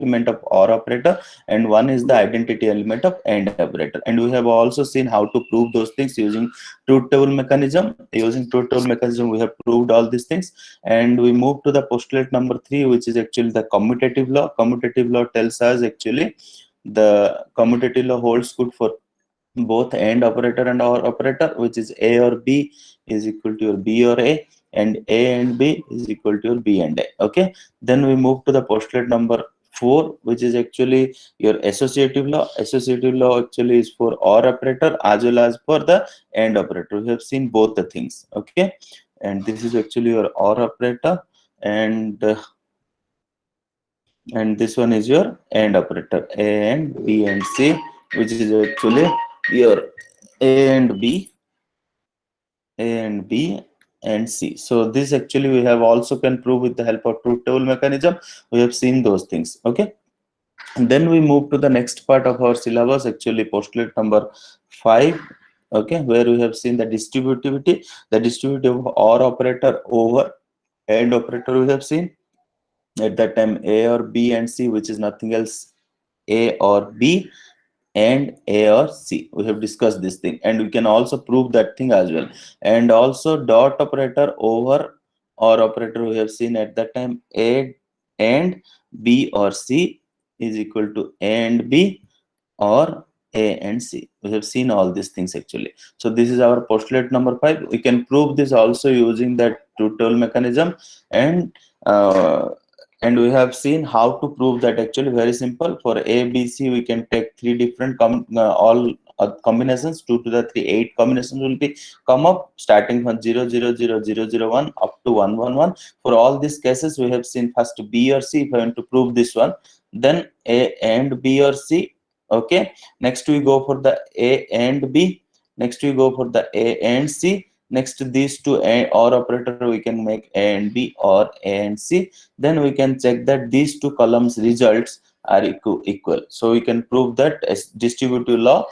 complement of OR operator, and one is the identity element of AND operator. And we have also seen how to prove those things using truth table mechanism. Using truth table mechanism, we have proved all these things, and we move to the postulate number 3, which is actually the commutative law. Commutative law tells us actually the commutative law holds good for both AND operator and OR operator, which is A or B is equal to your B or A, and A and B is equal to your B and A. Okay, then we move to the postulate number 4, which is actually your associative law. Associative law actually is for OR operator as well as for the AND operator. We have seen both the things. Okay, and this is actually your OR operator, and this one is your AND operator, A and B and C, which is actually your A and B, A and B and C. So this actually we have also can prove with the help of truth table mechanism. We have seen those things. Okay, and then we move to the next part of our syllabus, actually postulate number 5. Okay, where we have seen the distributivity, the distributive of OR operator over AND operator. We have seen at that time A or B and C, which is nothing else A or B and A or C. We have discussed this thing, and we can also prove that thing as well. And also dot operator over OR operator, we have seen at that time A and B or C is equal to A and B or A and C. We have seen all these things actually. So this is our postulate number 5. We can prove this also using that truth table mechanism, and we have seen how to prove that. Actually very simple. For A, B, C, we can take 3 different combinations, 2 to the 3, 8 combinations will be come up starting from 0, 0, 0, 0, 0, 1 up to 1, 1, 1. For all these cases, we have seen first B or C. If I want to prove this one, then A and B or C. Okay, next we go for the A and B, next we go for the A and C, next these two OR operator we can make A and B or A and C. Then we can check that these two columns results are equal. So we can prove that as distributive law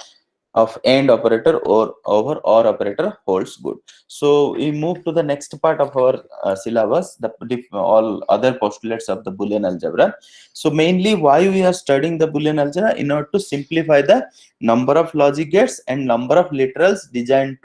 of AND operator or over OR operator holds good. So we move to the next part of our syllabus, the all other postulates of the Boolean algebra. So mainly why we are studying the Boolean algebra? In order to simplify the number of logic gates and number of literals designed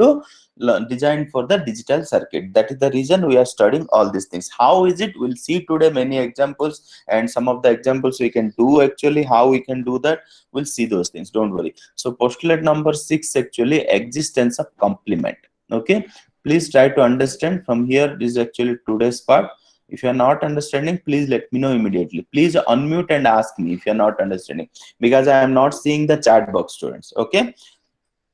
for the digital circuit. That is the reason we are studying all these things. How is it? We'll see today many examples, and some of the examples we can do. Actually how we can do that, we'll see those things, don't worry. So postulate number 6, actually existence of complement. Okay, please try to understand from here. This is actually today's part. If you are not understanding, please let me know immediately. Please unmute and ask me if you are not understanding, because I am not seeing the chat box, students. Okay,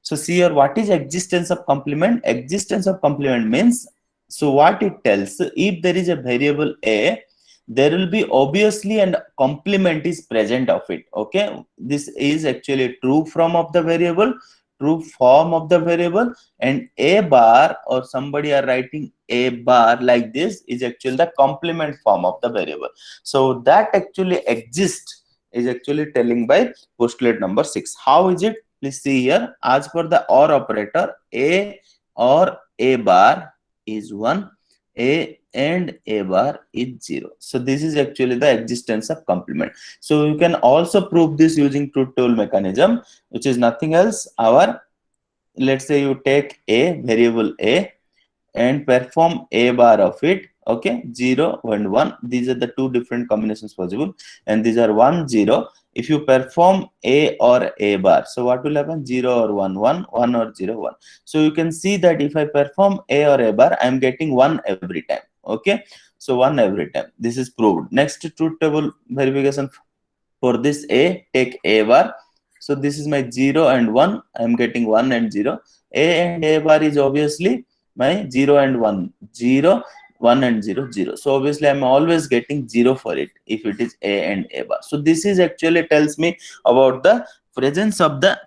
so see here, what is existence of complement? Existence of complement means, so what it tells, if there is a variable A, there will be obviously and complement is present of it. Okay, this is actually a true form of the variable, true form of the variable, and A bar, or somebody are writing A bar like this, is actually the complement form of the variable. So that actually exists is actually telling by postulate number 6. How is it? Please see here. As per the OR operator, A or A bar is 1, A and A bar is 0. So this is actually the existence of complement. So you can also prove this using truth table mechanism, which is nothing else. Let's say you take a variable A and perform A bar of it. Okay, 0 and 1. These are the two different combinations possible, and these are 1, 0. If you perform A or A bar, so what will happen? 0 or 1, 1, 1 or 0, 1. So you can see that if I perform A or A bar, I am getting 1 every time. Okay, so 1 every time. This is proved. Next truth table verification for this A, take A bar. So this is my 0 and 1. I am getting 1 and 0. A and A bar is obviously my 0 and 1, 0, 1 and 0, 0. So obviously I'm always getting 0 for it if it is A and A bar. So this is actually tells me about the presence of the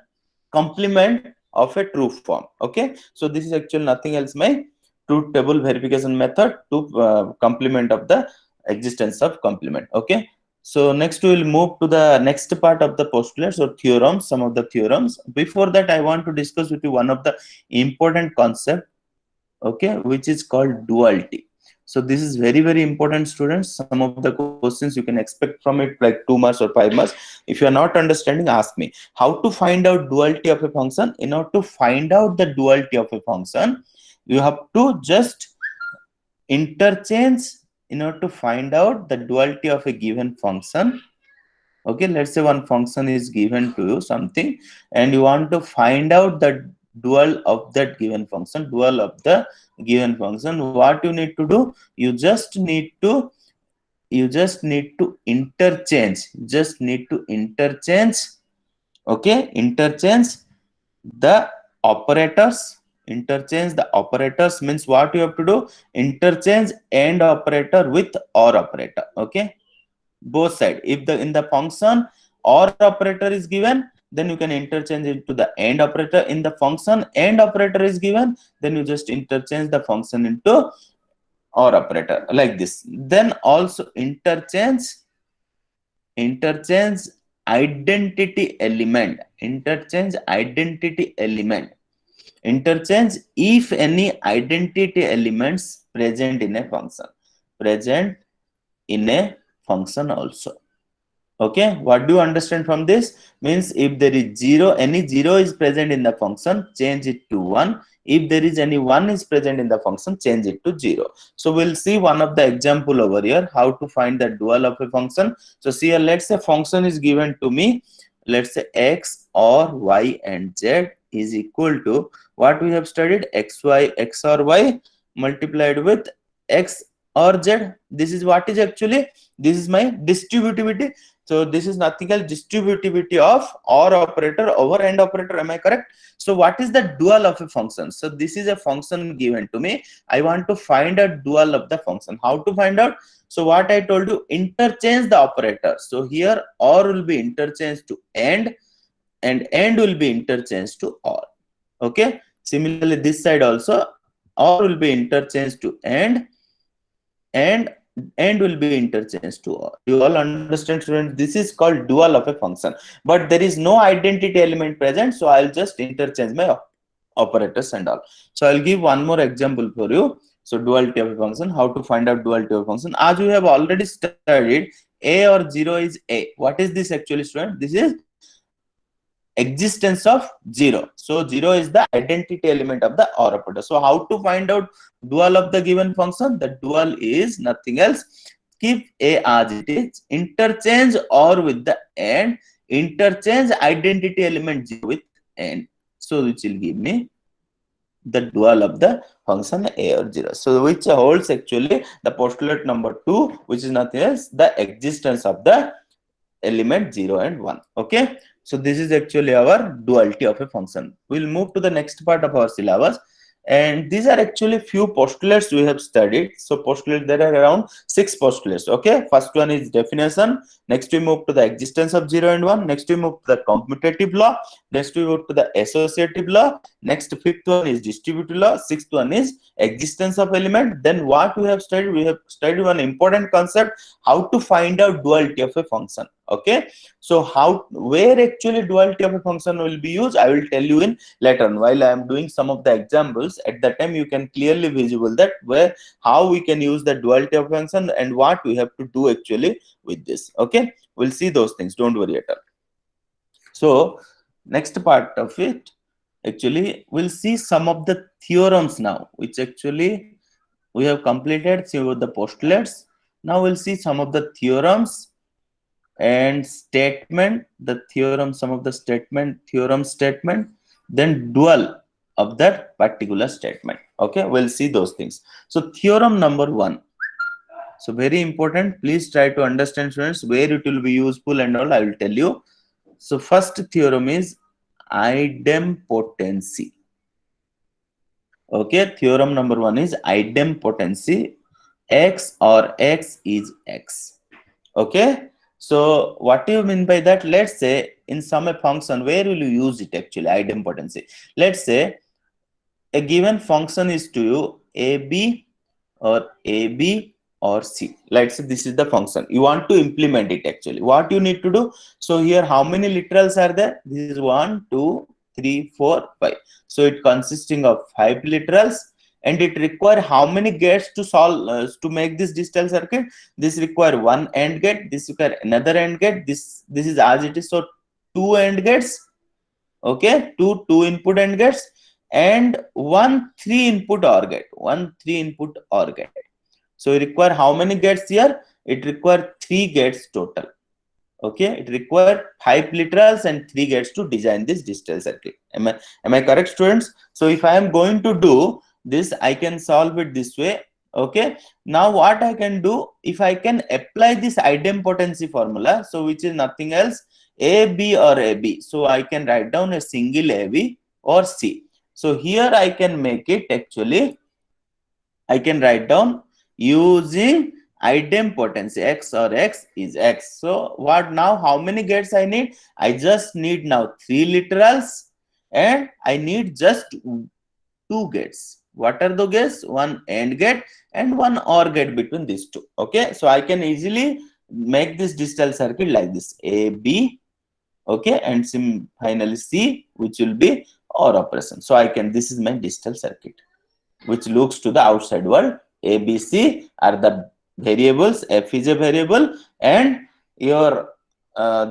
complement of a true form. Okay, so this is actually nothing else, my truth table verification method to complement of the existence of complement. Okay, so next we will move to the next part of the postulates or theorems, some of the theorems. Before that, I want to discuss with you one of the important concept, okay, which is called duality. So this is very, very important, students. Some of the questions you can expect from it like 2 marks or 5 marks. If you are not understanding, ask me. How to find out duality of a function? In order to find out the duality of a function, you have to just interchange. In order to find out the duality of a given function, okay, let's say one function is given to you something, and you want to find out the dual of that given function, dual of the given function. What you need to do, you just need to interchange, okay, interchange the operators. Interchange the operators means what you have to do, interchange AND operator with OR operator, okay, both side. If the in the function OR operator is given, then you can interchange it to the AND operator. In the function AND operator is given, then you just interchange the function into OR operator, like this. Then also interchange identity element, interchange if any identity elements present in a function, present in a function also. Okay, what do you understand from this? Means if there is any zero is present in the function, change it to 1. If there is any 1 is present in the function, change it to 0. So we'll see one of the example over here, how to find the dual of a function. So see here, let's say function is given to me. Let's say x or y and z is equal to what we have studied, x or y multiplied with x or z. This is what is actually, this is my distributivity. So this is nothing else, distributivity of OR operator over AND operator. Am I correct? So what is the dual of a function? So this is a function given to me. I want to find a dual of the function. How to find out? So what I told you, interchange the operator. So here OR will be interchanged to AND, and AND will be interchanged to OR. Okay. Similarly, this side also OR will be interchanged to AND, and will be interchanged to OR. You all understand, students? This is called dual of a function, but there is no identity element present, so I'll just interchange my operators and all. So I'll give one more example for you. So duality of a function, how to find out duality of a function. As you have already studied, a or 0 is a. What is this actually, student? This is existence of 0. So 0 is the identity element of the OR operator. So how to find out dual of the given function? The dual is nothing else. Keep a as it is, interchange OR with the AND, interchange identity element 0 with AND. So which will give me the dual of the function a or 0. So which holds actually the postulate number 2, which is nothing else, the existence of the element 0 and 1. Okay. So this is actually our duality of a function. We'll move to the next part of our syllabus. And these are actually few postulates we have studied. So postulates, there are around 6 postulates. Okay. First one is definition. Next we move to the existence of 0 and 1. Next we move to the commutative law. Next we move to the associative law. Next, fifth one is distributive law. Sixth one is existence of element. Then what we have studied? We have studied one important concept, how to find out duality of a function. Okay. So where actually duality of a function will be used, I will tell you in later on. While I am doing some of the examples, at that time you can clearly visible that how we can use the duality of function and what we have to do actually with this. Okay, we'll see those things, don't worry at all. So next part of it, actually we'll see some of the theorems now, which actually we have completed some of the postulates. Now we'll see some of the theorems and statement, the theorem, some of the theorem statement, then dual of that particular statement. Okay, we'll see those things. So theorem number 1. So very important, please try to understand, students, where it will be useful and all I will tell you. So first theorem is idempotency. Okay, theorem number 1 is idempotency. X or X is X. Okay. So what do you mean by that? Let's say in some function, where will you use it actually, idempotency? Let's say a given function is to you AB or AB or C. Let's say this is the function. You want to implement it actually. What you need to do? So here, how many literals are there? This is 1, 2, 3, 4, 5. So it consisting of 5 literals. and it require how many gates to solve to make this digital circuit? This require one AND gate, this require another AND gate, this is as it is, so two AND gates, okay, two input AND gates, and one 3-input OR gate, one 3-input OR gate. So you require how many gates here? It require 3 gates total. Okay, it require 5 literals and 3 gates to design this digital circuit. Am I correct, students? So if I am going to do this, I can solve it this way. Okay, now what I can do, if I can apply this idempotency formula, so which is nothing else, AB or AB. So I can write down a single AB or C. So here I can make it, actually I can write down using idempotency, x or x is x. So what now, how many gates I need? I just need now 3 literals and I need just 2 gates. What are the gates? One AND gate and one OR gate between these two. Okay, so I can easily make this digital circuit like this, A, B, okay, and finally C, which will be OR operation. So I can, this is my digital circuit, which looks to the outside world. A, B, C are the variables, F is a variable, and your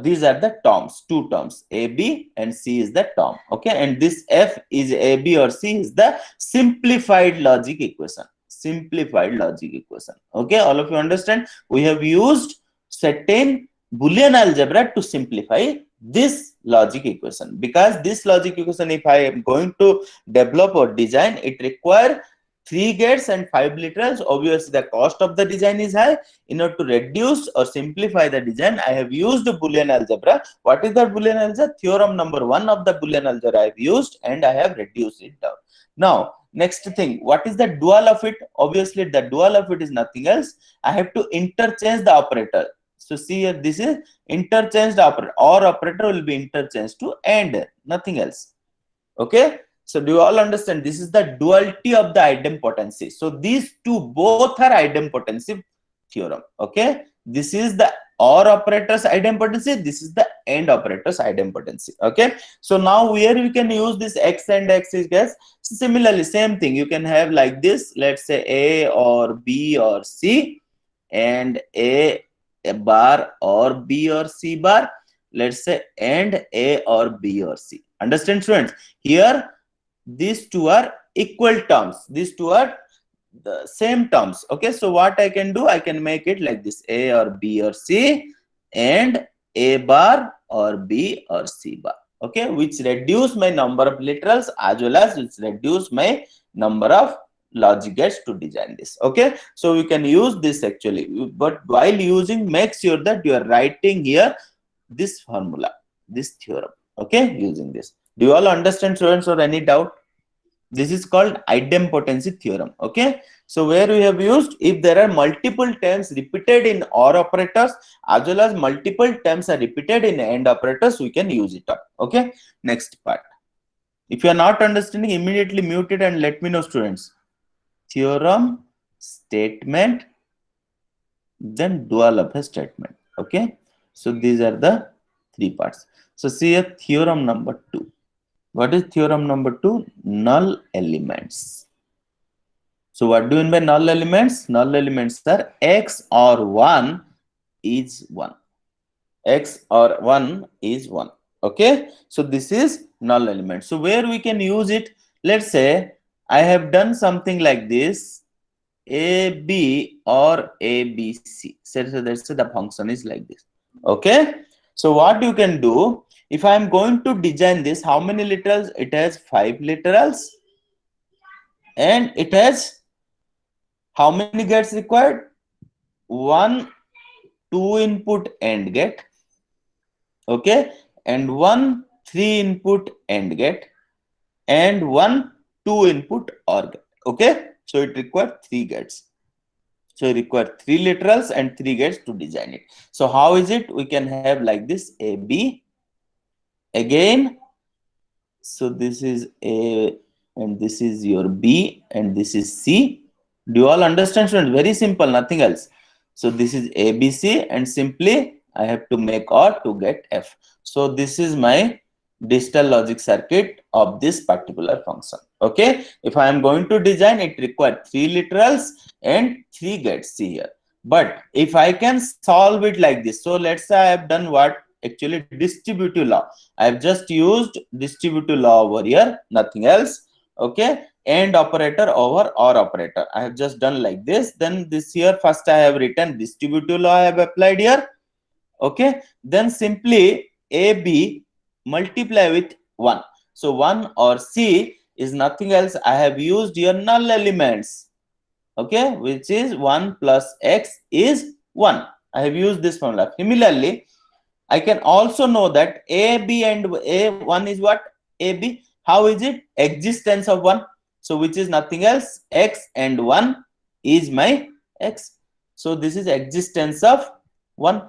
these are the terms, 2 terms, A, B and C is the term. Okay, and this F is A, B or C is the simplified logic equation. Simplified logic equation. Okay, all of you understand? We have used certain Boolean algebra to simplify this logic equation, because this logic equation, if I am going to develop or design, it requires 3 gates and 5 literals. Obviously the cost of the design is high. In order to reduce or simplify the design, I have used Boolean algebra. What is the Boolean algebra? Theorem number 1 of the Boolean algebra I have used, and I have reduced it down. Now next thing, what is the dual of it? Obviously the dual of it is nothing else, I have to interchange the operator. So see here, this is interchanged operator, or operator will be interchanged to AND, nothing else. Okay, so do you all understand? This is the duality of the idempotency. So these two both are idempotency theorem. Okay, this is the OR operator's idempotency, this is the AND operator's idempotency. Okay, so now here we can use this X and X is guess. Similarly, same thing you can have like this. Let's say A or B or C, and A bar or B or C bar. Let's say and A or B or C. Understand, students? Here these two are equal terms, these two are the same terms. Okay, so what I can do, I can make it like this, A or B or C and A bar or B or C bar. Okay, which reduce my number of literals as well as which reduce my number of logic gates to design this. Okay, so we can use this actually, but while using, make sure that you are writing here this formula, this theorem. Okay, using this. Do you all understand, students, or any doubt? This is called idempotency theorem. Okay, so where we have used, if there are multiple terms repeated in OR operators as well as multiple terms are repeated in AND operators, we can use it up. Okay, next part. If you are not understanding, immediately mute it and let me know, students. Theorem, statement, then dual of a statement. Okay, so these are the 3 parts. So see a theorem number 2. What is theorem number 2? Null elements. So what do you mean by null elements? Null elements are X or 1 is 1. X or 1 is 1. Okay, so this is null element. So where we can use it, let's say I have done something like this, AB or ABC. So that's the function is like this. Okay, so what you can do, if I am going to design this, how many literals? It has 5 literals and it has how many gates required? One 2-input AND gate, okay, and one 3-input AND gate and one 2-input OR gate. Okay, so it requires 3 gates. So you require 3 literals and 3 gates to design it. So how is it? We can have like this, AB again. So this is A and this is your B and this is C. Do you all understand, students? Very simple, nothing else. So this is ABC and simply I have to make OR to get F. So this is my digital logic circuit of this particular function. Okay, if I am going to design, it requires 3 literals and 3 gates here. But if I can solve it like this, so let's say I have done what? Actually distributive law. I have just used distributive law over here, nothing else. Okay, and operator over or operator. I have just done like this. Then this here, first I have written distributive law, I have applied here. Okay, then simply AB multiply with 1. So 1 or C is nothing else. I have used your null elements. Okay, which is 1 plus X is 1. I have used this formula. Similarly, I can also know that AB and A1 is what? AB. How is it? Existence of 1. So which is nothing else. X and 1 is my X. So this is existence of 1.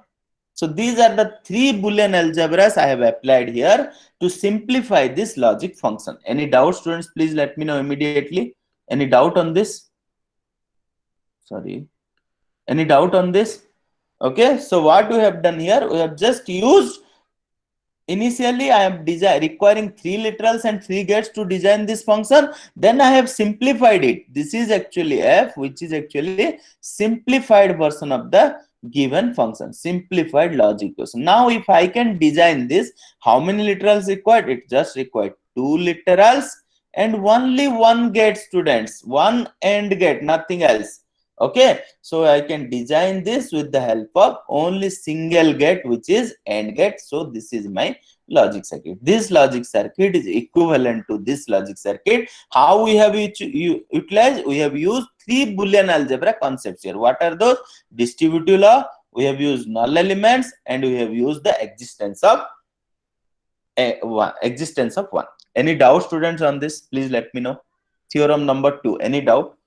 So these are the 3 Boolean algebras I have applied here to simplify this logic function. Any doubt, students? Please let me know immediately. Any doubt on this? Sorry. Any doubt on this? Okay. So what we have done here, we have just used, initially I am requiring 3 literals and 3 gates to design this function. Then I have simplified it. This is actually f, which is actually simplified version of the given function, simplified logic question. Now if I can design this, how many literals required? It just required 2 literals and only 1 gate, students. 1 AND gate, nothing else. Okay, so I can design this with the help of only single gate, which is AND gate. So this is my logic circuit. This logic circuit is equivalent to this logic circuit. How we have utilized? We have used 3 Boolean algebra concepts here. What are those? Distributive law, we have used null elements, and we have used the existence of one. Any doubt, students, on this? Please let me know. Theorem number 2. Any doubt?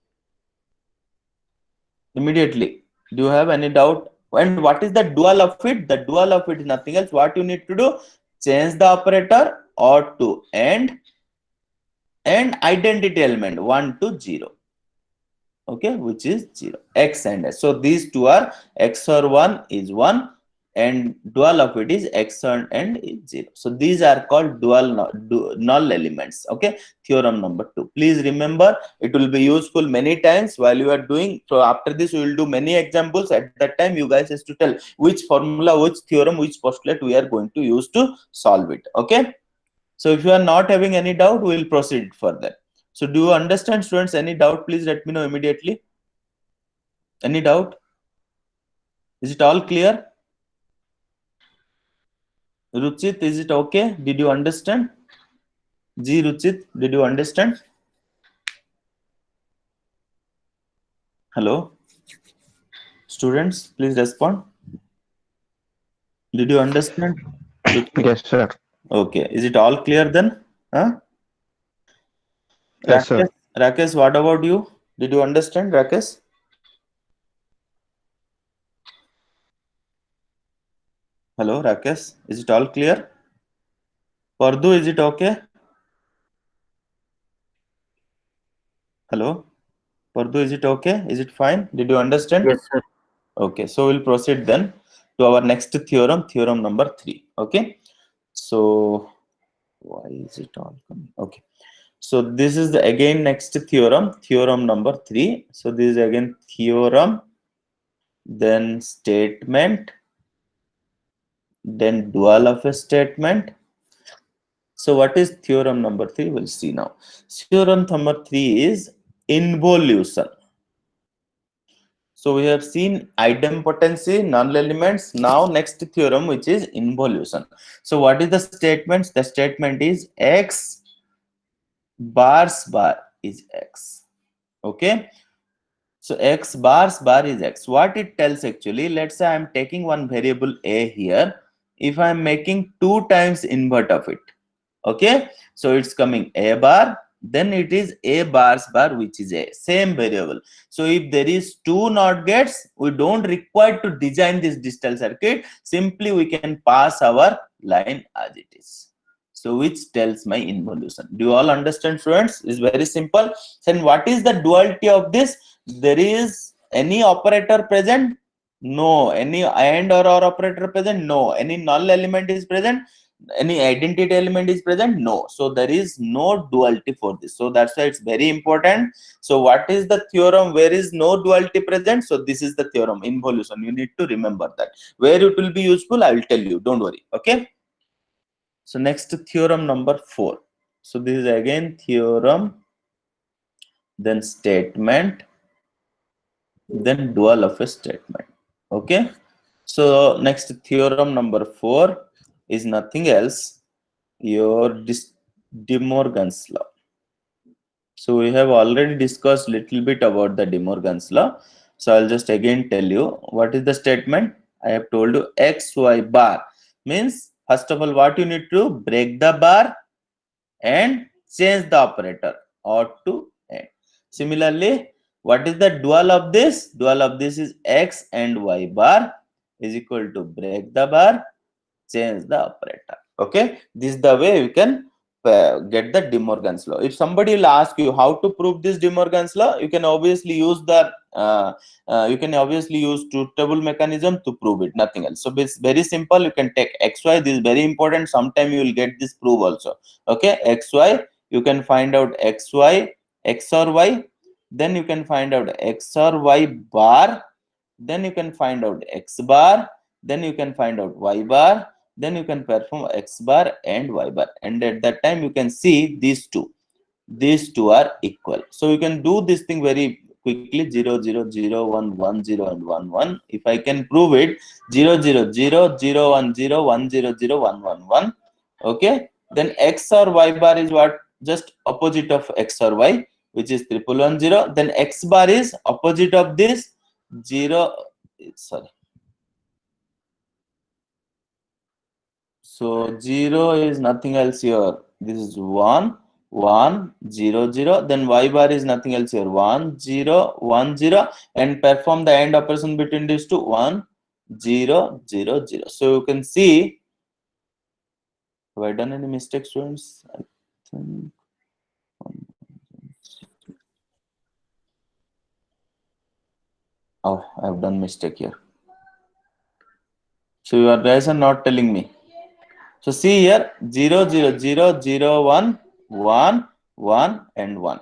Immediately, do you have any doubt? And what is the dual of it? The dual of it is nothing else. What you need to do? Change the operator or to and identity element 1 to 0. Okay, which is 0, X and S. So these two are XOR 1 is 1 and dual of it is XOR and is 0. So these are called null elements. Okay, theorem number 2. Please remember, it will be useful many times while you are doing. So after this, we will do many examples. At that time, you guys has to tell which formula, which theorem, which postulate we are going to use to solve it. Okay. So if you are not having any doubt, we will proceed further. So do you understand, students? Any doubt? Please let me know immediately. Any doubt? Is it all clear? Ruchit, is it okay? Did you understand? Ji Ruchit, did you understand? Hello? Students, please respond. Did you understand? Yes, sir. Okay. Is it all clear then? Huh? Yes, sir. Rakesh, what about you? Did you understand, Rakesh? Hello, Rakesh. Is it all clear? Pardu, is it okay? Hello? Pardu, is it okay? Is it fine? Did you understand? Yes, sir. Okay, so we'll proceed then to our next theorem, theorem number 3. Okay, so why is it all coming? Okay, so this is the again next theorem, theorem number 3. So this is again theorem, then statement, then dual of a statement. So what is theorem number 3? We'll see now. Theorem number 3 is involution. So we have seen idempotency, null elements. Now next theorem, which is involution. So what is the statement? The statement is X bars bar is X. Okay. So X bars bar is X. What it tells actually, let's say I'm taking one variable A here. If I'm making 2 times invert of it, okay, so it's coming A bar, then it is A bars bar, which is A, same variable. So if there is 2 NOT gates, we don't require to design this digital circuit. Simply we can pass our line as it is. So which tells my involution. Do you all understand, students? It's very simple. Then what is the duality of this? There is any operator present? No. Any AND or OR operator present? No. Any null element is present? Any identity element is present? No. So there is no duality for this. So that's why it's very important. So what is the theorem where is no duality present? So this is the theorem, involution. You need to remember that. Where it will be useful, I will tell you. Don't worry. Okay. So next, theorem number 4. So this is again theorem, then statement, then dual of a statement. Okay. So next, theorem number 4 is nothing else, your De Morgan's law. So we have already discussed little bit about the De Morgan's law. So I'll just again tell you what is the statement. I have told you XY bar means, first of all, what you need to break the bar and change the operator or to end. Similarly, what is the dual of this? Dual of this is X and Y bar is equal to break the bar, change the operator. Okay, this is the way you can get the De Morgan's law. If somebody will ask you how to prove this De Morgan's law, you can obviously use the truth table mechanism to prove it, nothing else. So it's very simple. You can take XY. This is very important. Sometime you will get this proof also. Okay, XY. You can find out XY, X or Y. Then you can find out X or Y bar. Then you can find out X bar. Then you can find out Y bar. Then you can perform X bar and Y bar, and at that time you can see these two are equal. So you can do this thing very quickly. 0 0 0 1 1 0 and 1 1. If I can prove it, 0 0 0 0 1 0 1 0 0 1 1 1. Okay, then X or Y bar is what? Just opposite of X or Y, which is 1 1 1 0. Then X bar is opposite of this 0. Sorry. So 0 is nothing else here. This is 1 1 0 0. Then Y bar is nothing else here. 1 0 1 0, and perform the AND operation between these two. 1 0 0 0. So you can see. Have I done any mistake, students? I think. Oh, I have done mistake here. So you guys are not telling me. So see here, 0 0 0 0 1 1 1 and 1.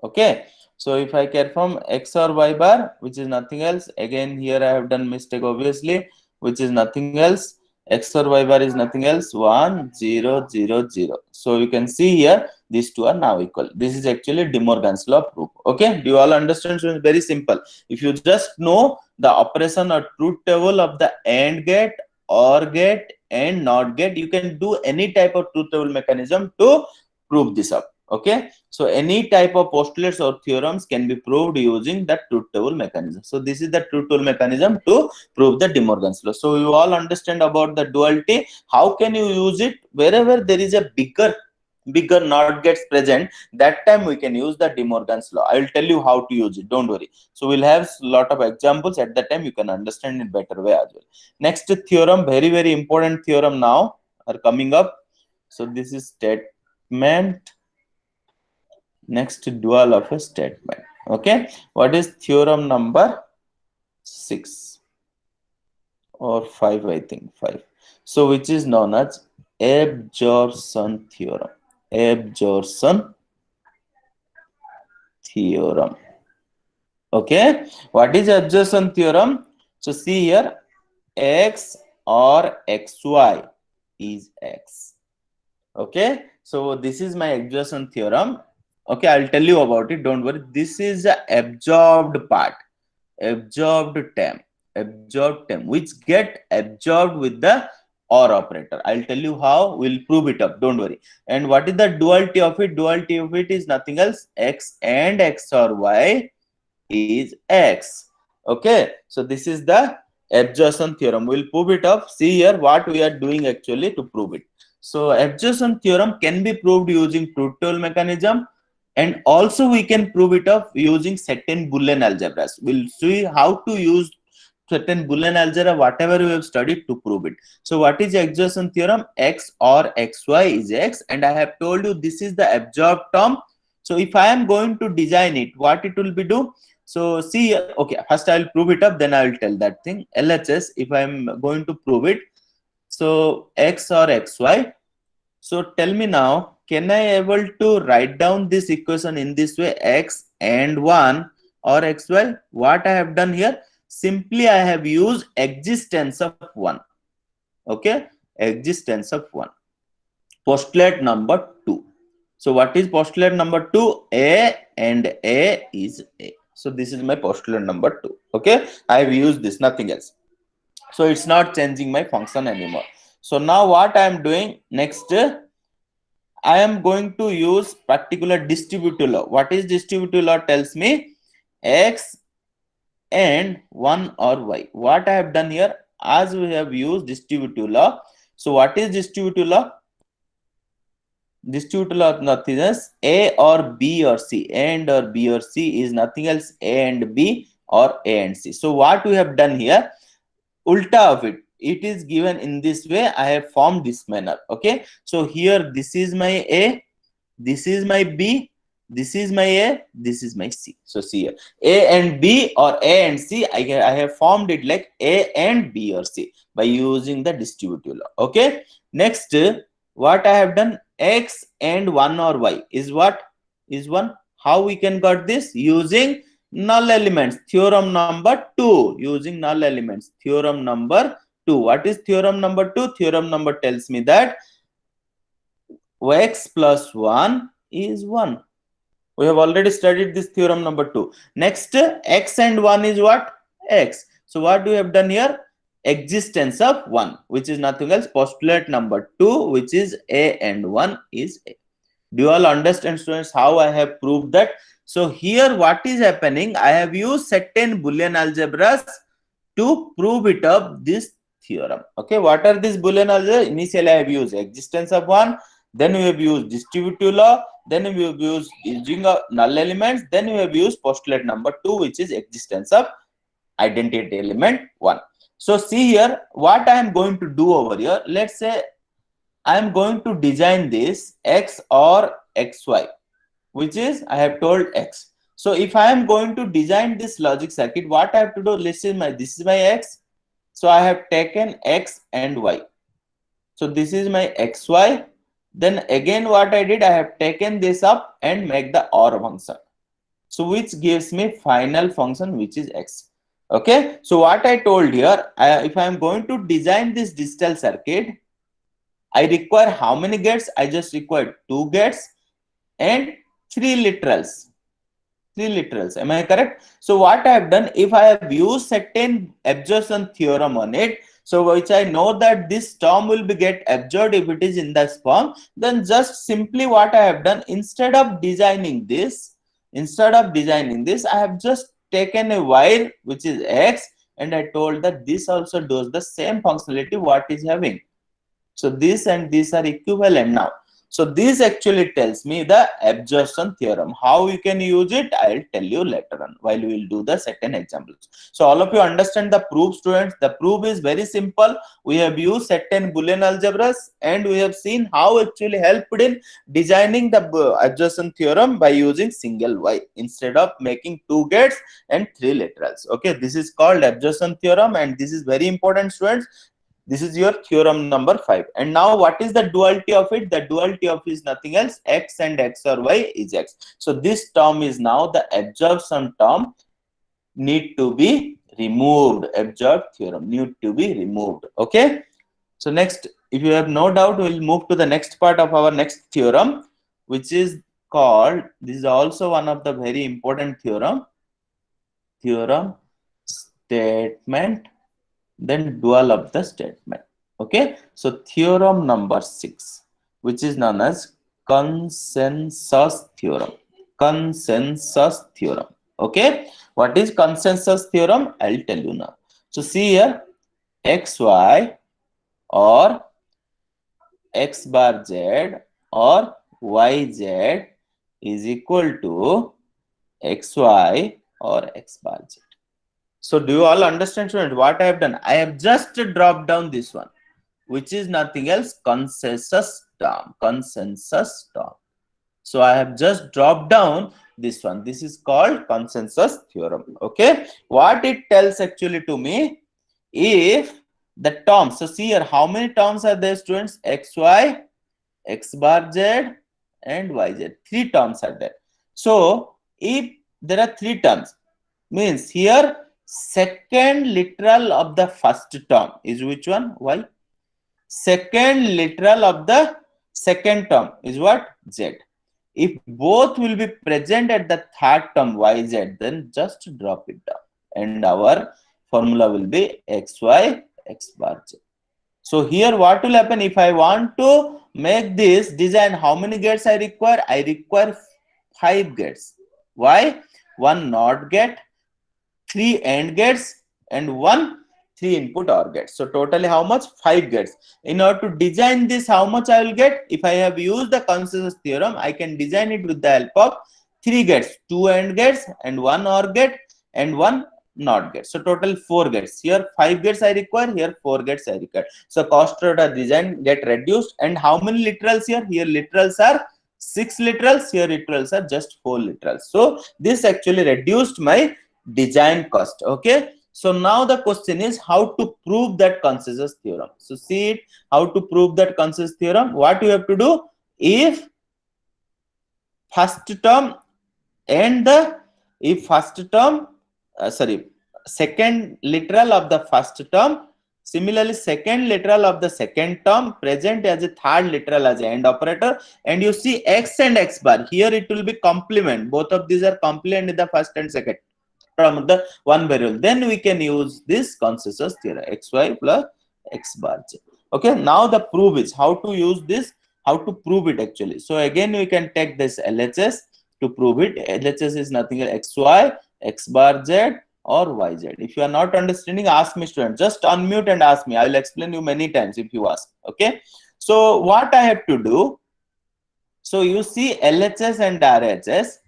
Okay. So if I perform X or Y bar, which is nothing else, again here I have done mistake obviously, which is nothing else. X or Y bar is nothing else, 1 0 0 0. So you can see here these two are now equal. This is actually De Morgan's law proof. Okay, do you all understand? So it's very simple. If you just know the operation or truth table of the AND gate, OR gate and NOT gate, you can do any type of truth table mechanism to prove this up. Okay, so any type of postulates or theorems can be proved using the truth table mechanism. So this is the truth table mechanism to prove the De Morgan's law. So you all understand about the duality. How can you use it? Wherever there is a bigger NOT gets present, that time we can use the De Morgan's law. I will tell you how to use it, don't worry. So we'll have a lot of examples. At that time you can understand in better way as well. Next theorem, very important theorem now are coming up. So this is statement. Next, dual of a statement. Okay, what is theorem number 6 or 5? I think 5. So which is known as absorption theorem. Absorption theorem. Okay, what is absorption theorem? So see here, X or XY is X. Okay, so this is my absorption theorem. Okay, I'll tell you about it, don't worry. This is the absorbed part, absorbed term, which get absorbed with the OR operator. I'll tell you how. We'll prove it up, don't worry. And what is the duality of it? Duality of it is nothing else. X and X or Y is X. Okay, so this is the absorption theorem. We'll prove it up. See here what we are doing actually to prove it. So absorption theorem can be proved using truth table mechanism, and also we can prove it up using certain Boolean algebras. We'll see how to use certain Boolean algebra, whatever we have studied, to prove it. So what is absorption theorem? X or XY is X, and I have told you this is the absorbed term. So if I am going to design it, what it will be do? So see, okay, first I will prove it up, then I will tell that thing. LHS, if I am going to prove it, so X or XY, So tell me now, can I able to write down this equation in this way, x and 1 or xy? What I have done here, simply I have used existence of 1. Okay, existence of 1. Postulate number 2. So what is postulate number 2? A and A is A. So this is my postulate number 2. Okay, I have used this, nothing else. So it's not changing my function anymore. So now what I am doing next, I am going to use particular distributive law. What is distributive law? Tells me x and 1 or y. What I have done here, as we have used distributive law. So what is distributive law? Distributive law of nothing else, A or B or C. A and or B or C is nothing else, A and B or A and C. So what we have done here, ulta of it, it is given in this way. I have formed this manner. Okay, so here this is my A, this is my B, this is my A, this is my C. So see here, A and B or A and C, I have formed it like A and B or C by using the distributive law. Okay, next what I have done, x and 1 or y is what? Is 1. How we can got this? Using null elements, theorem number 2. Using null elements, theorem number 2. What is theorem number 2? Theorem number tells me that x plus 1 is 1. We have already studied this theorem number 2. Next, x and 1 is what? X. So what we have done here? Existence of 1, which is nothing else, postulate number 2, which is A and 1 is A. Do you all understand, students, how I have proved that? So here what is happening, I have used certain Boolean algebras to prove it up this theorem. Okay, what are these Boolean algebras? Initially I have used existence of 1, then we have used distributive law, then we have used using null elements, then we have used postulate number 2, which is existence of identity element 1. So see here, what I am going to do over here, let's say I am going to design this x or xy, which is I have told x. So if I am going to design this logic circuit, what I have to do, this is my x. So I have taken x and y. So this is my xy. Then again what I did, I have taken this up and make the OR function. So which gives me final function, which is x. Okay, so what I told here, if I am going to design this digital circuit, I require how many gates? I just require 2 gates and 3 literals. 3 literals, am I correct? So what I have done, if I have used certain absorption theorem on it, so which I know that this term will be get absorbed if it is in this form, then just simply what I have done, instead of designing this, I have just taken a wire which is x, and I told that this also does the same functionality what is having. So this and these are equivalent now. So this actually tells me the absorption theorem. How you can use it, I'll tell you later on while we will do the second examples. So all of you understand the proof, students. The proof is very simple. We have used certain Boolean algebras and we have seen how actually helped in designing the absorption theorem by using single y instead of making 2 gates and 3 literals. Okay, this is called absorption theorem and this is very important, students. This is your theorem number 5. And now what is the duality of it? The duality of it is nothing else. X and x or y is x. So this term is now the absorption term need to be removed. Absorbed theorem need to be removed. Okay. So next, if you have no doubt, we'll move to the next part of our next theorem, which is called, this is also one of the very important theorem statement, then dual of the statement. Okay, so theorem number 6, which is known as consensus theorem. Okay, what is consensus theorem? I'll tell you now. So see here, xy or x bar z or yz is equal to xy or x bar z. So do you all understand, students, what I have done? I have just dropped down this one, which is nothing else, consensus term. So I have just dropped down this one. This is called consensus theorem. Okay, what it tells actually to me, if the terms, so see here, how many terms are there, students? Xy x bar z, and yz. Three terms are there. So if there are three terms, means here second literal of the first term is which one? Y. Second literal of the second term is what? Z. If both will be present at the third term yz, then just drop it down and our formula will be xy x bar z. So here what will happen if I want to make this design? How many gates I require? I require 5 gates. Why? One NOT gate, 3 AND gates, and one 3 input OR gate. So totally how much? 5 gates. In order to design this, how much I will get? If I have used the consensus theorem, I can design it with the help of 3 gates, 2 AND gates and one OR gate and one NOT gate. So total 4 gates. Here 5 gates I require, here 4 gates I require. So cost of the design get reduced. And how many literals here? Here literals are 6 literals, here literals are just 4 literals. So this actually reduced my design cost. Okay. So now the question is how to prove that consensus theorem. So see it, how to prove that consensus theorem. What you have to do? If first term and the second literal of the first term, similarly second literal of the second term present as a third literal as AND operator, and you see x and x bar, here it will be complement. Both of these are complement in the first and second term of the one variable. Then we can use this consensus theorem, xy plus x bar z. Okay, now the proof is how to use this, how to prove it actually. So again we can take this LHS to prove it. LHS is nothing else xy, x bar z or yz. If you are not understanding, ask me, student. Just unmute and ask me. I will explain you many times if you ask. Okay. So what I have to do? So you see LHS and RHS.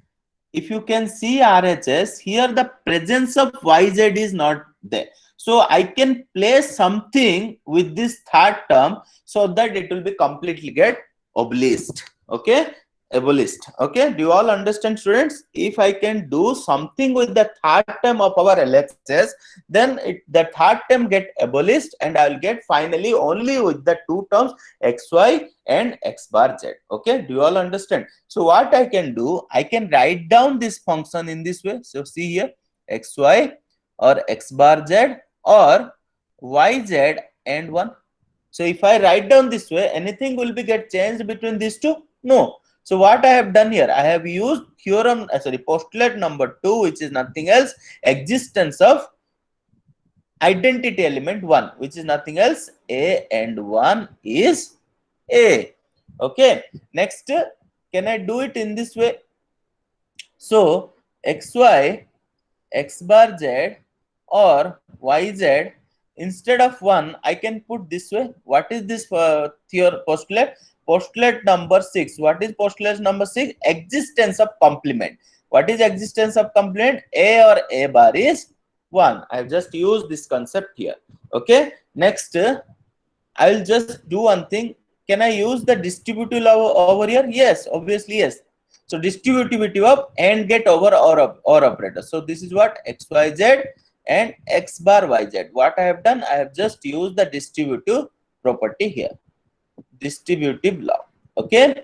If you can see RHS, here the presence of yz is not there. So I can place something with this third term so that it will be completely get abolished. Okay, abolished. Okay, do you all understand, students? If I can do something with the third term of our LHS, then the third term get abolished and I will get finally only with the two terms xy and x bar z. Okay, do you all understand? So what I can do, I can write down this function in this way. So see here, xy or x bar z or yz and 1. So if I write down this way, anything will be get changed between these two? No. So what I have done here, I have used theorem, postulate number 2, which is nothing else, existence of identity element 1, which is nothing else, a and 1 is a. Okay, next, can I do it in this way? So xy, x bar z or yz, instead of 1, I can put this way. What is this postulate? Postulate number 6. What is postulate number 6? Existence of complement. What is existence of complement? A or a bar is 1. I have just used this concept here. Okay. Next, I will just do one thing. Can I use the distributive law over here? Yes, obviously yes. So distributivity of AND get over or operator. So this is what xyz and x bar yz. What I have done, I have just used the distributive property here. Distributive law. Okay.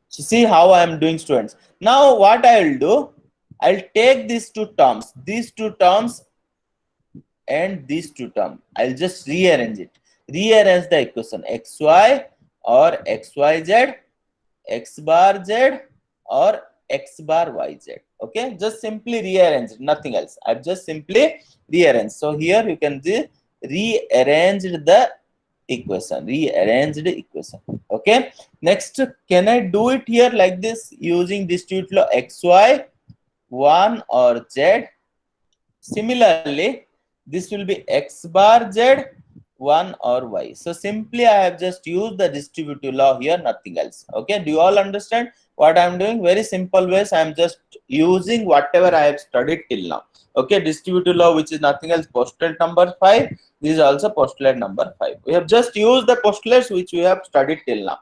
So see how I am doing, students. Now what I will do, I'll take these two terms and these two terms. I'll just rearrange it. Rearrange the equation xy or xyz, x bar z or x bar yz. Okay, just simply rearrange it, nothing else. I've just simply rearranged. So here you can see rearranged the equation, Okay, next, can I do it here like this using distributive law xy 1 or z? Similarly, this will be x bar z 1 or y. So simply I have just used the distributive law here, nothing else. Okay, do you all understand what I am doing? Very simple ways. I am just using whatever I have studied till now. Okay, distributive law, which is nothing else, postulate number 5. This is also postulate number 5. We have just used the postulates which we have studied till now.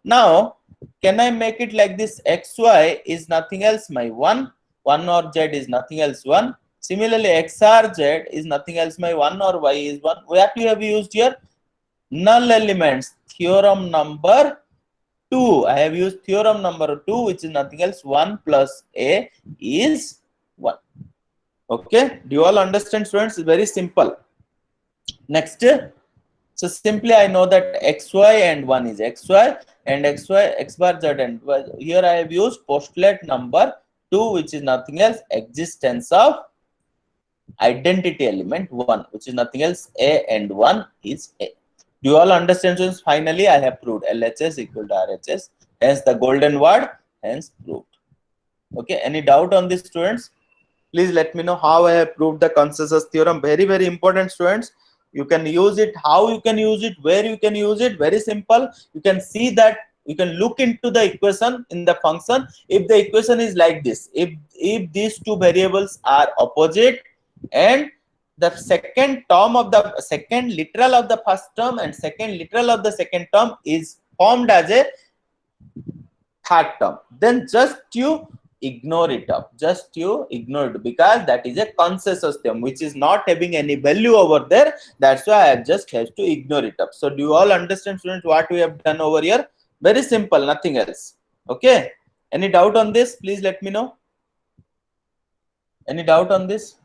Now, can I make it like this? xy is nothing else my 1 or z is nothing else 1. Similarly, xrz is nothing else my 1 or y is 1. What we have used here? Null elements theorem number 2. I have used theorem number 2, which is nothing else. 1 plus a is 1. Okay, do you all understand, students? It's very simple. Next, so simply I know that xy and 1 is xy and xy x bar z, and here I have used postulate number 2, which is nothing else, existence of identity element 1, which is nothing else, a and 1 is a. Do you all understand, students? Finally, I have proved LHS equal to RHS, hence the golden word, hence proved. Okay, any doubt on this, students? Please let me know how I have proved the consensus theorem. Very, very important, students. You can use it, how you can use it, where you can use it. Very simple. You can see that, you can look into the equation in the function. If the equation is like this, if these two variables are opposite and the second term of the second literal of the first term and second literal of the second term is formed as a third term, then just you ignore it up, just you ignore it, because that is a consensus theorem which is not having any value over there. That's why I just have to ignore it up. So do you all understand, students, what we have done over here? Very simple, nothing else. Okay, any doubt on this? Please let me know. Any doubt on this?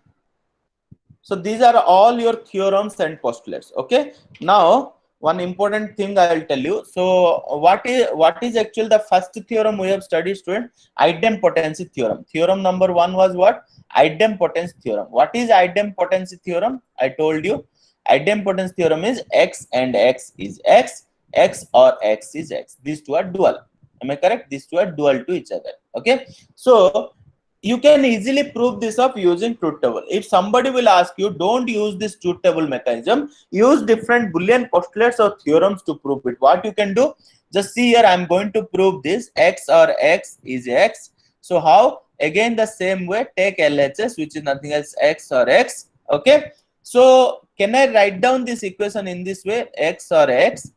So these are all your theorems and postulates. Okay, now one important thing I will tell you. So what is actually the first theorem we have studied, student? Idempotency theorem. Theorem number 1 was what? Idempotency theorem. What is idempotency theorem? I told you idempotency theorem is x and x is x, x or x is x. These two are dual. Am I correct? These two are dual to each other. Okay, so you can easily prove this of using truth table. If somebody will ask you, don't use this truth table mechanism, use different Boolean postulates or theorems to prove it. What you can do, just see here, I'm going to prove this x or x is x. So how? Again the same way, take LHS, which is nothing else, x or x. Okay, so can I write down this equation in this way, x or x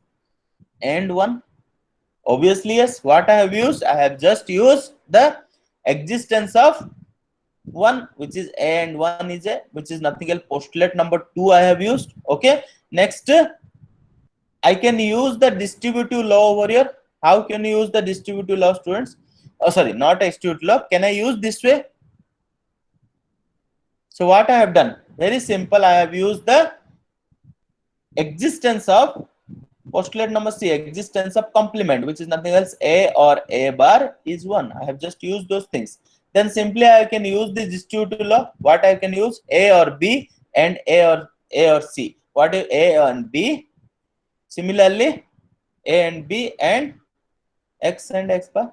and 1? Obviously yes. What I have used, I have just used the existence of 1, which is a and 1 is a, which is nothing else, postulate number 2 I have used. Okay, next I can use the distributive law over here. How can you use the distributive law, students? Oh sorry, not distributive law. Can I use this way? So what I have done, very simple, I have used the existence of postulate number C, existence of complement, which is nothing else, a or a bar is 1. I have just used those things. Then simply I can use the distributive law. What I can use, a or b and a or c. What is a and b? Similarly, a and b and x and x bar.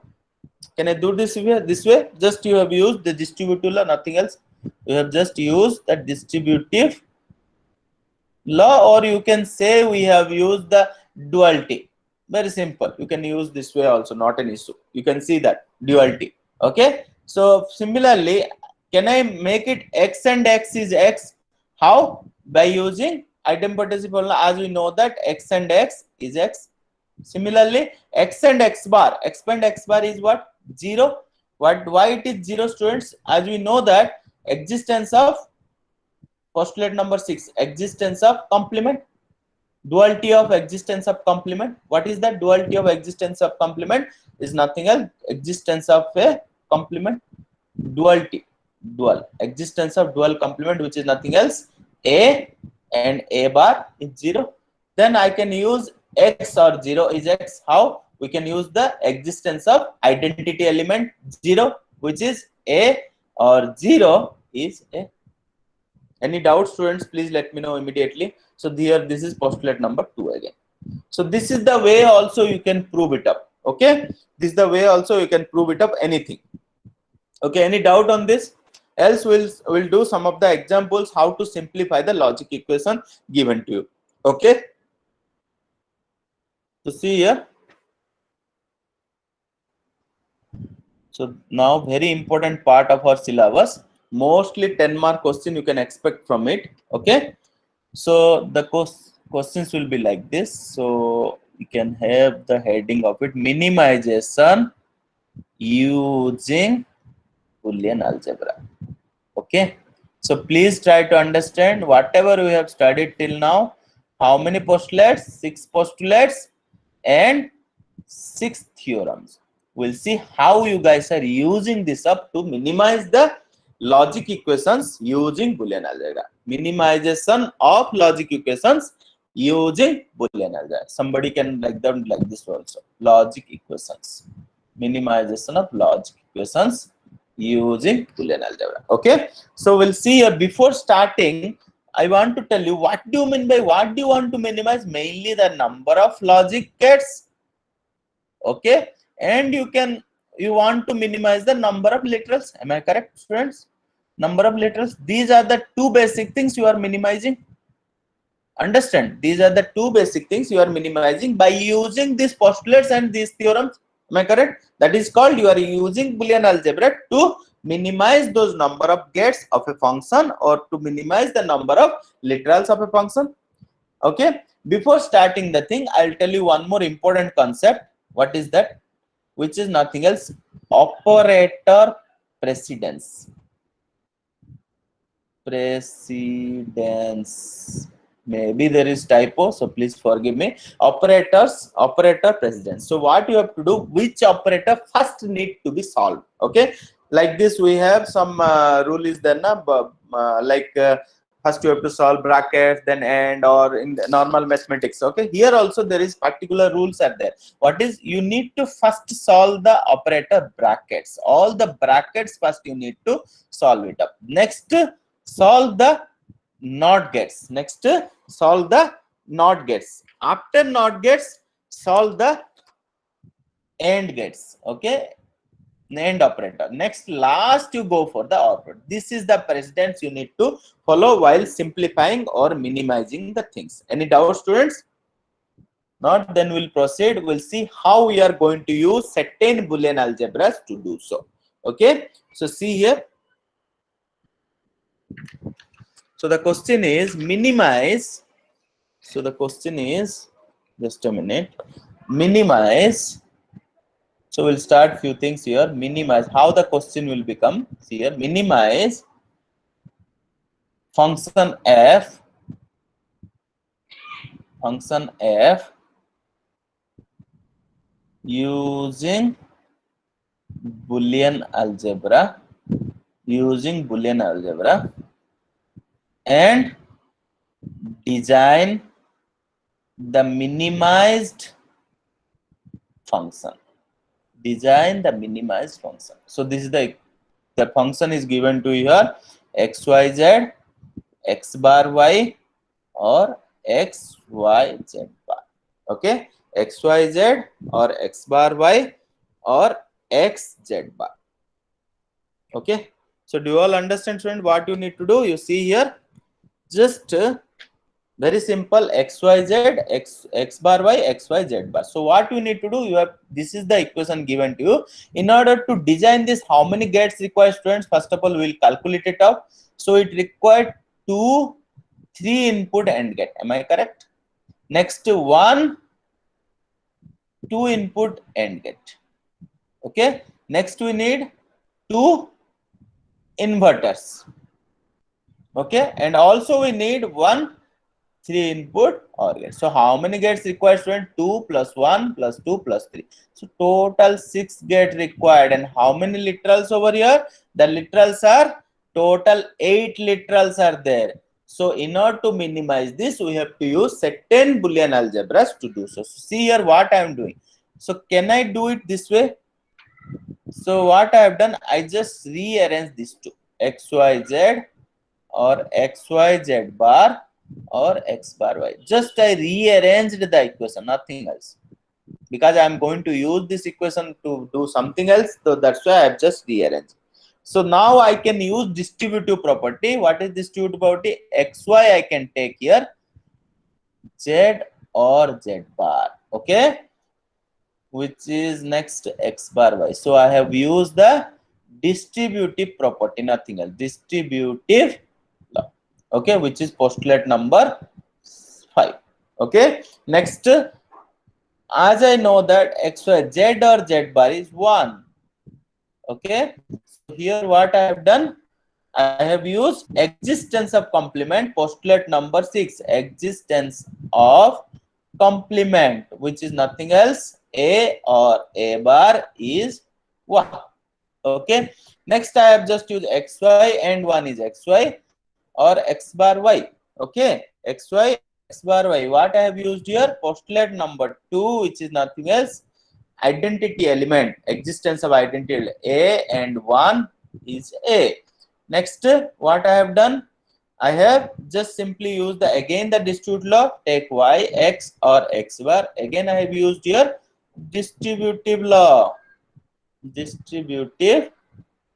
Can I do this way? This way, just you have used the distributive law, nothing else. You have just used the distributive law, or you can say we have used the duality. Very simple. You can use this way also, not an issue. You can see that duality. Okay, so similarly, can I make it x and x is x? How? By using idempotency formula, as we know that x and x is x. Similarly, x and x bar, x and x bar is what? 0. Why it is 0, students? As we know that existence of postulate number 6, existence of complement, duality of existence of complement. What is that? Duality of existence of complement is nothing else, existence of a complement, duality, dual, existence of dual complement, which is nothing else, a and a bar is 0. Then I can use x or 0 is x. How? We can use the existence of identity element 0, which is a or 0 is a. Any doubts, students? Please let me know immediately. So here, this is postulate number 2 again. So this is the way also you can prove it up. Okay, this is the way also you can prove it up, anything. Okay, any doubt on this? Else we'll do some of the examples how to simplify the logic equation given to you. Okay, so see here. So now very important part of our syllabus, mostly 10-mark question you can expect from it. Okay, so the questions will be like this. So you can have the heading of it, minimization using Boolean algebra. Okay, so please try to understand whatever we have studied till now. How many postulates? 6 postulates and 6 theorems. We'll see how you guys are using this up to minimize the logic equations using Boolean algebra. Minimization of logic equations using Boolean algebra. Somebody can write them like this also. Logic equations. Minimization of logic equations using Boolean algebra. Okay. So we'll see here. Before starting, I want to tell you what do you mean by what do you want to minimize? Mainly the number of logic gates. Okay. And you want to minimize the number of literals. Am I correct, students? Number of literals. These are the two basic things you are minimizing. Understand? These are the two basic things you are minimizing by using these postulates and these theorems. Am I correct? That is called you are using Boolean algebra to minimize those number of gates of a function or to minimize the number of literals of a function. Okay. Before starting the thing, I'll tell you one more important concept. What is that? Which is nothing else. Operator precedence. Precedence. Maybe there is typo, so please forgive me. Operator precedence. So what you have to do, which operator first need to be solved. Okay, like this we have some rule is there na, first you have to solve brackets, then and, or in the normal mathematics. Okay, here also there is particular rules are there. What is, you need to first solve the operator brackets. All the brackets first you need to solve it up. Next, solve the not gates. Next, solve the not gates. After not gates, solve the AND gates. Okay, AND operator. Next, last you go for the operator. This is the precedence you need to follow while simplifying or minimizing the things. Any doubts, students? Not, then we'll proceed. We'll see how we are going to use certain Boolean algebras to do so. Okay, so see here. So the question is minimize. So the question is, just a minute, minimize. So we'll start few things here. Minimize. How the question will become? See here. Minimize function f. Function f using Boolean algebra. Using Boolean algebra. And design the minimized function. Design the minimized function. So this is the function is given to you here, xyz, x bar y, or xyz bar. Okay, xyz or x bar y or xz bar. Okay, so do you all understand, student, what you need to do? You see here, just very simple, xyz, x bar y, xyz bar. So what you need to do, you have, this is the equation given to you. In order to design this, how many gates require, students? First of all, we will calculate it out. So it required 2 3 input AND gate. Am I correct? Next, 1 2 input AND gate. Okay, next we need 2 inverters. Okay, and also we need 1 3 input OR gate. So how many gates required, student? 2 plus 1 plus 2 plus 3. So total 6 gates required. And how many literals over here? The literals are total 8 literals are there. So in order to minimize this, we have to use certain Boolean algebras to do so. So see here what I am doing. So can I do it this way? So what I have done, I just rearrange these two, xyz or xyz bar or x bar y. Just I rearranged the equation, nothing else. Because I am going to use this equation to do something else, so that's why I have just rearranged. So now I can use distributive property. What is distributive property? Xy I can take here, z or z bar. Okay, which is next x bar y. So I have used the distributive property, nothing else. Distributive law. Okay, which is postulate number 5. Okay, next, as I know that x, y, z or z bar is 1. Okay, so here what I have done, I have used existence of complement, postulate number 6, existence of complement, which is nothing else A or A bar is 1. Okay. Next I have just used xy and 1 is xy or x bar y. Okay. Xy, x bar y. What I have used here? Postulate number 2, which is nothing else. Identity element, existence of identity. A and 1 is A. Next, what I have done? I have just simply used the again the distributive law. Take y, x or x bar. Again I have used here distributive law. Distributive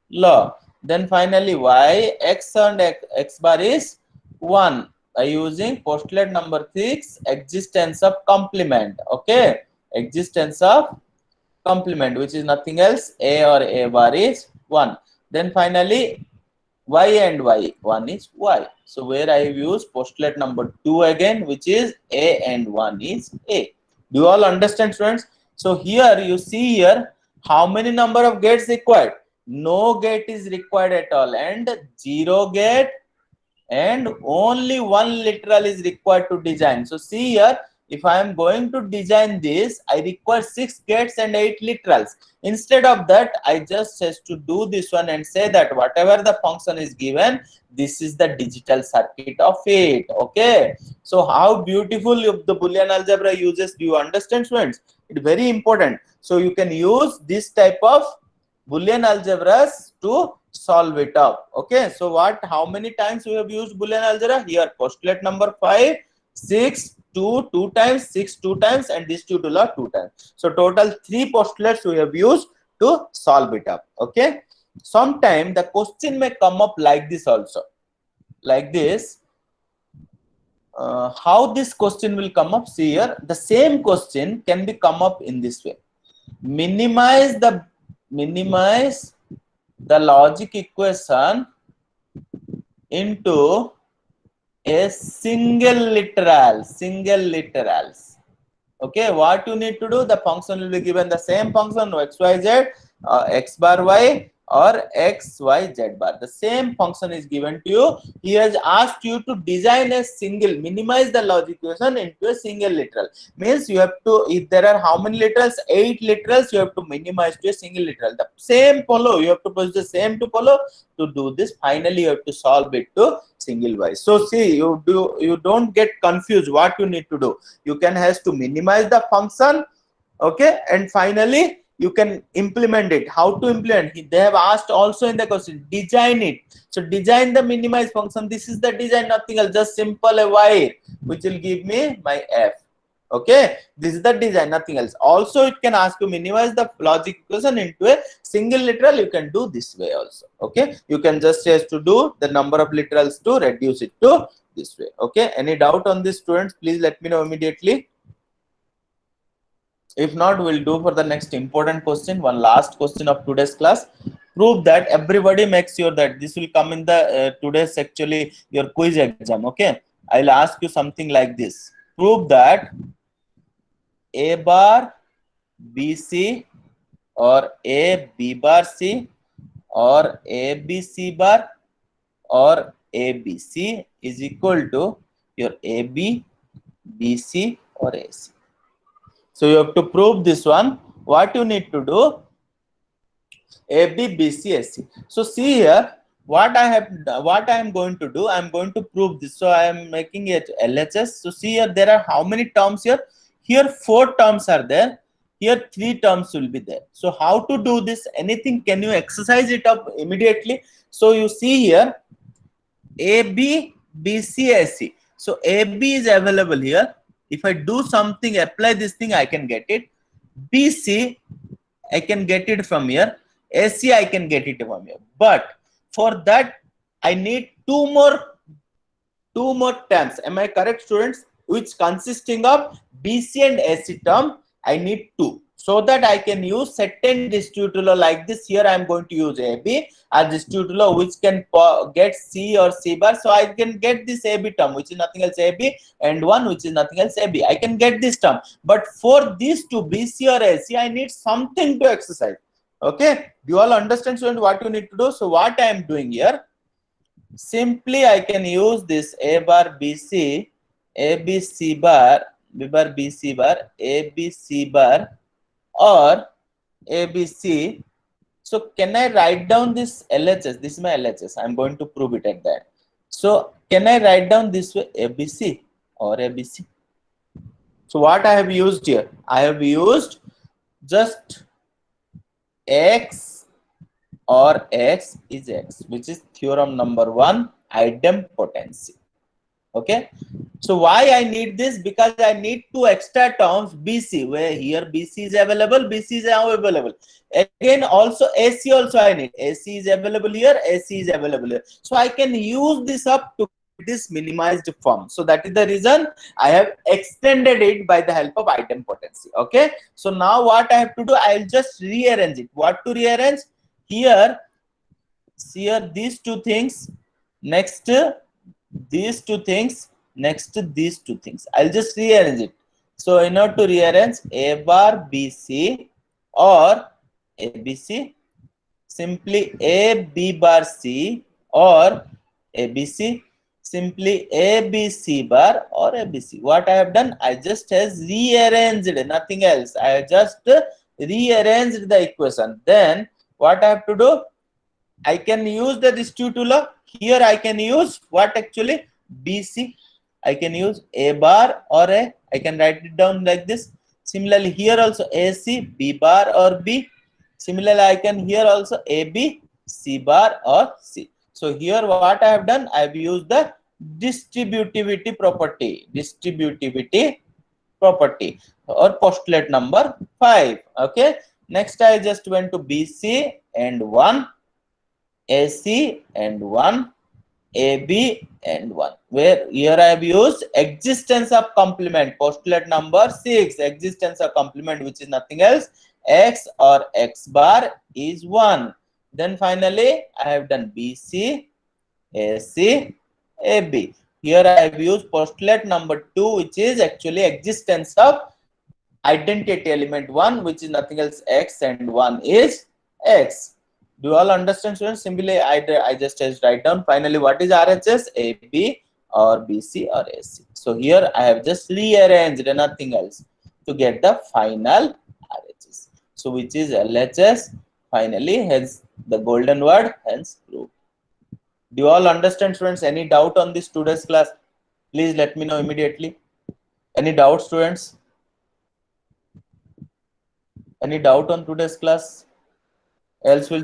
law. Then finally y, x and x bar is 1 by using postulate number 6, existence of complement. Okay, existence of complement, which is nothing else. A or A bar is 1. Then finally y and y, 1 is y. So where I have used postulate number 2 again, which is A and 1 is A. Do you all understand, students? So here you see here how many number of gates required? No gate is required at all, and 0 gate and only 1 literal is required to design. So see here, if I am going to design this, I require 6 gates and 8 literals. Instead of that, I just has to do this one and say that whatever the function is given, this is the digital circuit of it. Okay. So how beautiful the Boolean algebra uses, do you understand, students? It's very important. So you can use this type of Boolean algebras to solve it up. Okay, so how many times we have used Boolean algebra? Here postulate number 5, 6, 2 times, 6 2 times, and this 2 to law 2 times. So total 3 postulates we have used to solve it up. Okay, sometime the question may come up like this also, like this. How this question will come up? See here, the same question can be come up in this way. Minimize the logic equation into a single literals. Okay, what you need to do? The function will be given the same function xyz, x bar y or xyz bar. The same function is given to you. He has asked you to design a single, minimize the logic equation into a single literal. Means you have to, if there are how many literals? 8 literals, you have to minimize to a single literal. The same follow, you have to push the same to follow. To do this, finally you have to solve it to single wise. So see, you don't get confused what you need to do. You can has to minimize the function, okay, and finally you can implement it. How to implement? They have asked also in the question, design it. So design the minimize function. This is the design, nothing else, just simple a wire which will give me my f. Okay, this is the design, nothing else. Also it can ask to minimize the logic equation into a single literal. You can do this way also. Okay, you can just has to do the number of literals to reduce it to this way. Okay, any doubt on this, students? Please let me know immediately. If not, we'll do for the next important question, one last question of today's class. Prove that, everybody make sure that this will come in the today's actually your quiz exam. Okay, I'll ask you something like this. Prove that A bar B C or A B bar C or A B C bar or A B C is equal to your A B, B C or A C. So you have to prove this one. What you need to do? A B B C A C. So see here, what I am going to do, I am going to prove this. So I am making it LHS. So see here, there are how many terms here? Here 4 terms are there. Here 3 terms will be there. So how to do this? Anything? Can you exercise it up immediately? So you see here, A B B C A C. So A B is available here. If I do something, apply this thing, I can get it. BC, I can get it from here. AC, I can get it from here. But for that, I need two more terms. Am I correct, students? Which consisting of BC and AC term, I need 2. So that I can use certain distributive law like this. Here I am going to use AB as distributive law, which can get C or C bar. So I can get this AB term, which is nothing else AB, and 1 which is nothing else AB. I can get this term. But for these two, BC or AC, I need something to exercise. Okay. Do you all understand, student, what you need to do? So what I am doing here, simply I can use this A bar BC, ABC bar, B bar BC bar, ABC bar or ABC. So can I write down this LHS? This is my LHS. I'm going to prove it at that. So can I write down this way ABC or ABC? So what I have used here? I have used just X or X is X, which is theorem number 1, idempotency. Okay. So why I need this? Because I need two extra terms BC, where here BC is available, BC is now available. Again, also AC also I need. AC is available here, AC is available here. So I can use this up to this minimized form. So that is the reason I have extended it by the help of idempotency. Okay. So now what I have to do, I'll just rearrange it. What to rearrange? Here these two things, next these two things, next these two things. I'll just rearrange it. So in order to rearrange, A bar BC or ABC, simply A B bar C or ABC, simply ABC bar or ABC. What I have done, I just has rearranged, nothing else. I just rearranged the equation. Then what I have to do, I can use the distributive law. Here I can use what actually? BC. I can use A bar or A. I can write it down like this. Similarly, here also AC, B bar or B. Similarly, I can here also AB, C bar or C. So here what I have done, I have used the distributivity property. Distributivity property or postulate number 5. Okay. Next, I just went to BC and 1. AC and 1, AB and 1, where here I have used existence of complement, postulate number 6, existence of complement, which is nothing else, X or X bar is 1. Then finally I have done BC, AC, AB. Here I have used postulate number 2, which is actually existence of identity element 1, which is nothing else, X, and 1 is X. Do you all understand, students? Simply I just write down finally what is RHS, AB or BC or AC. So here I have just rearranged, nothing else, to get the final RHS. So which is LHS finally, hence the golden word, hence proved. Do you all understand, students? Any doubt on this today's class? Please let me know immediately. Any doubt, students? Any doubt on today's class? Else we'll